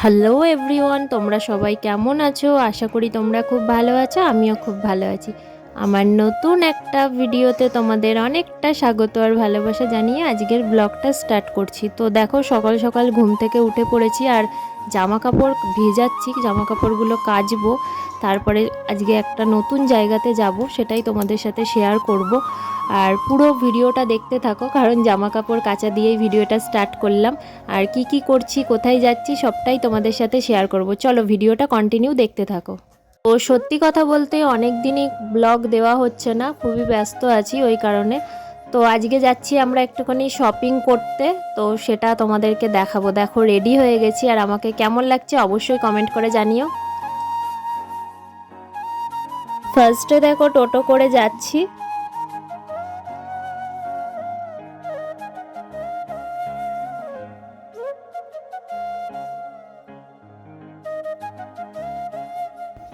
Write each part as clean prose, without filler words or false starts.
Hello everyone, তোমরা সবাই কেমন আছো? আশা করি তোমরা খুব ভালো আছো। আমিও খুব ভালো আছি। আমার নতুন একটা ভিডিওতে তোমাদের অনেকটা স্বাগত আর ভালোবাসা জানিয়ে আজকের ব্লগটা স্টার্ট করছি। তো দেখো, সকাল সকাল ঘুম থেকে উঠে পড়েছি আর জামা কাপড় ভেজাচ্ছি, জামা কাপড়গুলো কাচবো। তারপরে আজকে একটা নতুন জায়গাতে যাব, সেটাই তোমাদের সাথে শেয়ার করব। আর পুরো ভিডিওটা দেখতে থাকো, কারণ জামা কাপড় কাচা দিয়েই ভিডিওটা স্টার্ট করলাম। আর কি কি করছি, কোথায় যাচ্ছি, সবটাই তোমাদের সাথে শেয়ার করব। চলো ভিডিওটা কন্টিনিউ দেখতে থাকো। তো সত্যি কথা বলতে অনেক দিনই ব্লগ দেওয়া হচ্ছে না, খুবই ব্যস্ত আছি ওই কারণে। তো আজকে যাচ্ছি আমরা একটুখানি শপিং করতে, তো সেটা তোমাদেরকে দেখাবো। দেখো রেডি হয়ে গেছি, আর আমাকে কেমন লাগছে অবশ্যই কমেন্ট করে জানিও। ফার্স্টে দেখো টোটো করে যাচ্ছি।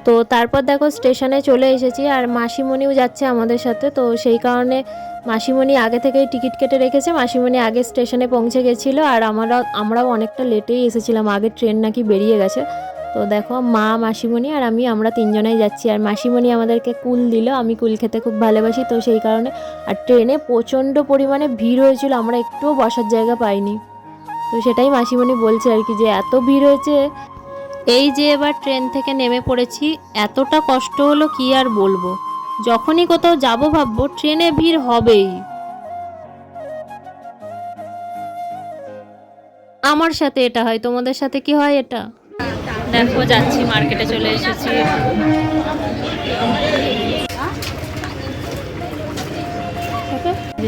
তো তারপর দেখো স্টেশনে চলে এসেছি, আর মাসিমণিও যাচ্ছে আমাদের সাথে। তো সেই কারণে মাসিমণি আগে থেকেই টিকিট কেটে রেখেছে, মাসিমণি আগে স্টেশনে পৌঁছে গেছিলো। আর আমরাও অনেকটা লেটেই এসেছিলাম, আগে ট্রেন নাকি বেরিয়ে গেছে। তো দেখো মা, মাসিমণি আর আমরা তিনজনাই যাচ্ছি। আর মাসিমণি আমাদেরকে কুল দিল, আমি কুল খেতে খুব ভালোবাসি, তো সেই কারণে। আর ট্রেনে প্রচণ্ড পরিমাণে ভিড় হয়েছিল, আমরা একটুও বসার জায়গা পাইনি। তো সেটাই মাসিমণি বলছে আর কি, যে এত ভিড় হয়েছে। এই যে এবার ট্রেন থেকে নেমে পড়েছি, এতটা কষ্ট হলো কি আর বলবো। যখনই কোথাও যাবো ভাববো ট্রেনে ভিড় হবেই। আমার সাথে এটা হয়, তোমাদের সাথে কি হয় এটা? দেখো যাচ্ছি, মার্কেটে চলে এসেছি।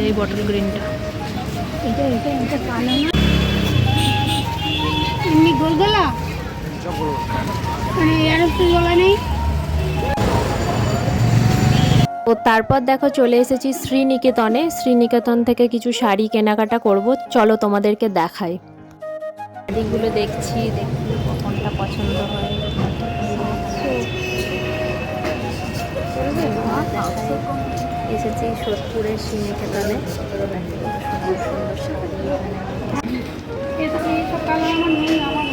এই বটল গ্রিনটা এমনি গোল গলা মানে আর একটু গলা নেই। তো তারপর দেখো চলে এসেছি শ্রীনিকেতনে। শ্রীনিকেতন থেকে কিছু শাড়ি কেনাকাটা করব, চলো তোমাদেরকে দেখাই। শাড়িগুলো দেখছি, দেখি কোনটা পছন্দ হয়। এসেছি সোদপুরের শ্রীনিকেতনে।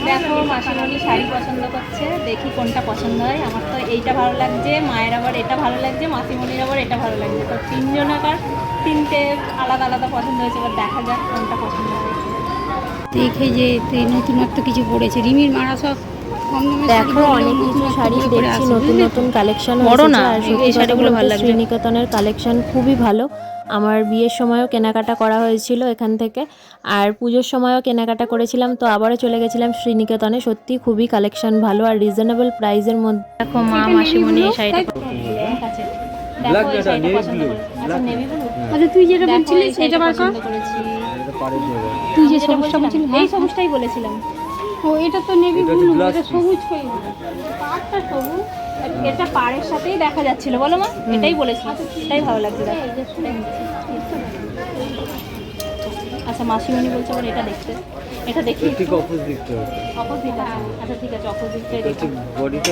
দেখো মাসিমণি শাড়ি পছন্দ করছে, দেখি কোনটা পছন্দ হয়। আমার তো এইটা ভালো লাগছে, মায়ের আবার এটা ভালো লাগছে, মাসিমণির আবার এটা ভালো লাগছে। তো তিনজনাকার তিনটে আলাদা আলাদা পছন্দ হয়েছে, এবার দেখা যাক কোনটা পছন্দ হয়েছে। দেখে যে নতুনত্ব কিছু পড়েছে, রিমির মারা সব দেখো অনেক কিছু শাড়ি দেখছি, নতুন নতুন কালেকশন হয়েছে। আর সত্যি শাড়িগুলো ভালো লাগে, শ্রীনিকেতনের কালেকশন খুবই ভালো। আমার বিয়ের সময়ও কেনাকাটা করা হয়েছিল এখান থেকে, আর পুজোর সময়ও কেনাকাটা করেছিলাম। তো আবারও চলে গেছিলাম শ্রীনিকেতনে। সত্যি খুবই কালেকশন ভালো আর রিজনেবল প্রাইসের মধ্যে। দেখো মা, মাসিমণি এই শাড়িটা আচ্ছা তুই যেটা বলছিলিস সেটা বার কর। তুই যে সবুজটা বলছিলি, এই সবুজটাই বলেছিলাম। ও এটা তো নেভি ব্লু, এটা সবুজ কই? পাড়টা সবুজ, এটা পাড়ের সাথেই দেখা যাচ্ছিল, বলো মা? এটাই বলেছি, এটাই ভালো লাগছে। আচ্ছা মাসিমণি বলছে আবার এটা দেখতে, এটা দেখি ঠিক অপোজিট। অপোজিট, আচ্ছা ঠিক আছে, অপোজিটটাই দেখি। বডিটা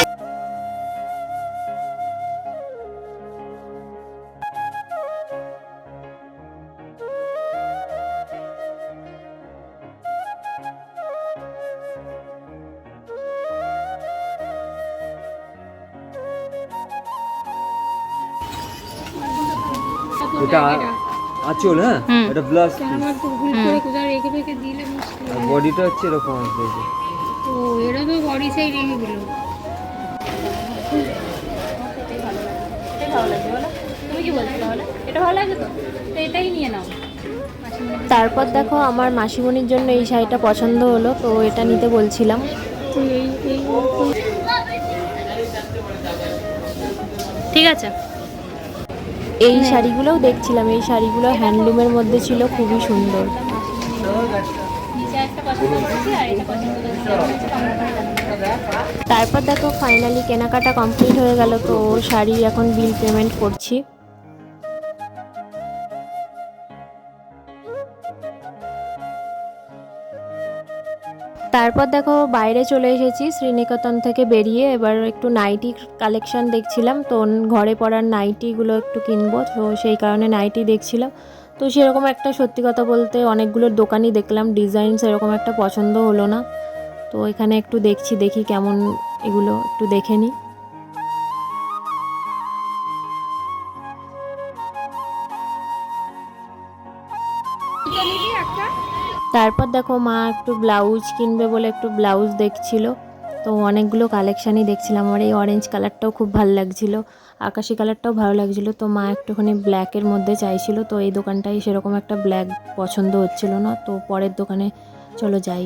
এটা আঁচল, হ্যাঁ এটা ব্লাউজ, আমার তো ভুল করে কোথাও রেখে রেখে দিলে মুশকিল। বডিটা হচ্ছে এরকম আসবে। ও এরা তো বডি সাইড নেভি ব্লু। এটাই ভালো লাগছে, বলো তুমি কি বলছো? তাহলে এটা ভালো লাগে, তো এটাই নিয়ে নাও। তারপর দেখো আমার মাসিমণির জন্য এই শাড়িটা পছন্দ হলো, তো এটা নিতে বলছিলাম। ঠিক আছে, এই শাড়িগুলোও দেখছিলাম, এই শাড়িগুলো হ্যান্ডলুমের মধ্যে ছিল, খুবই সুন্দর। তারপর দেখো ফাইনালি কেনাকাটা কমপ্লিট হয়ে গেল, তো শাড়ি এখন বিল পেমেন্ট করছি। তারপর দেখো বাইরে চলে এসেছি শ্রীনিকেতন থেকে বেরিয়ে। এবার একটু নাইটি কালেকশন দেখছিলাম, তো ঘরে পরার নাইটিগুলো একটু কিনবো, তো সেই কারণে নাইটি দেখছিলাম। তো সেরকম একটা, সত্যি কথা বলতে অনেকগুলো দোকানই দেখলাম, ডিজাইন সেরকম একটা পছন্দ হলো না। তো এখানে একটু দেখি কেমন এগুলো একটু দেখে নিই। তারপর দেখো মা একটু ব্লাউজ কিনবে বলে একটু ব্লাউজ দেখছিল। তো অনেকগুলো কালেকশানই দেখছিলাম। আমার এই অরেঞ্জ কালারটাও খুব ভালো লাগছিলো, আকাশি কালারটাও ভালো লাগছিলো। তো মা একটুখানি ব্ল্যাকের মধ্যে চাইছিল। তো এই দোকানটায় সেরকম একটা ব্ল্যাক পছন্দ হচ্ছিল না, তো পরের দোকানে চলো যাই।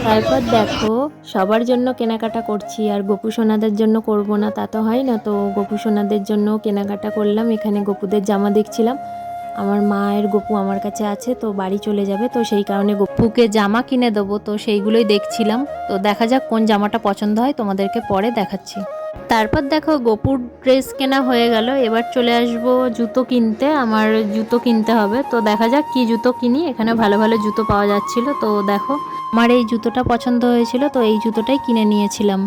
তারপর দেখো সবার জন্য কেনাকাটা করছি, আর গপু সোনাদের জন্য করব না তা তো হয় না। তো গপু সোনাদের জন্য কেনাকাটা করলাম। এখানে গপুদের জামা দেখছিলাম। আমার মায়ের গপু আমার কাছে আছে, তো বাড়ি চলে যাবে, তো সেই কারণে গপুকে জামা কিনে দেবো। তো সেইগুলোই দেখছিলাম। তো দেখা যাক কোন জামাটা পছন্দ হয়, তোমাদেরকে পরে দেখাচ্ছি। তারপর দেখো গপুর ড্রেস কেনা হয়ে গেল। এবার চলে আসবো জুতো কিনতে। আমার জুতো কিনতে হবে, তো দেখা যাক কি জুতো কিনি। এখানে ভালো ভালো জুতো পাওয়া যাচ্ছিল। তো দেখো আমার এই জুতোটা পছন্দ হয়েছিল, তো এই জুতোটাই কিনে নিয়েছিলাম।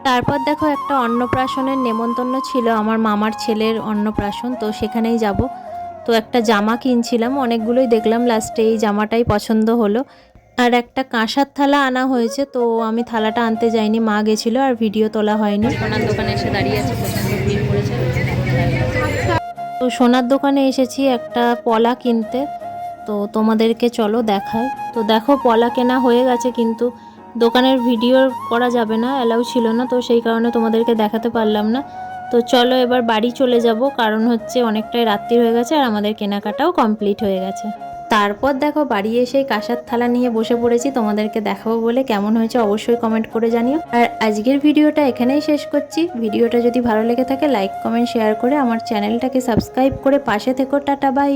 তারপর দেখো একটা অন্নপ্রাশনের নেমন্তন্ন ছিল, আমার মামার ছেলের অন্নপ্রাশন, তো সেখানেই যাব। তো একটা জামা কিনছিলাম, অনেকগুলোই দেখলাম, লাস্টে এই জামাটাই পছন্দ হলো। আর একটা কাঁসার থালা আনা হয়েছে, তো আমি থালাটা আনতে যাইনি, মা গেছিলো আর ভিডিও তোলা হয়নি। সোনার দোকানে এসে দাঁড়িয়ে আছে, প্রচণ্ড ভিড় পড়েছে। তো সোনার দোকানে এসেছি একটা পলা কিনতে, তো তোমাদেরকে চলো দেখায়। তো দেখো পলা কেনা হয়ে গেছে, কিন্তু দোকানের ভিডিও করা যাবে না, অ্যালাউ ছিল না, তো সেই কারণে তোমাদেরকে দেখাতে পারলাম না। তো চলো এবার বাড়ি চলে যাব, কারণ হচ্ছে অনেকটাই রাত্রি হয়ে গেছে আর আমাদের কেনাকাটাও কমপ্লিট হয়ে গেছে। তারপর দেখো বাড়ি এসে কাঁসার থালা নিয়ে বসে পড়েছি, তোমাদেরকে দেখাবো বলে। কেমন হয়েছে অবশ্যই কমেন্ট করে জানিও। আর আজকের ভিডিওটা এখানেই শেষ করছি। ভিডিওটা যদি ভালো লেগে থাকে লাইক কমেন্ট শেয়ার করে আমার চ্যানেলটাকে সাবস্ক্রাইব করে পাশে থেকো। Tata bye.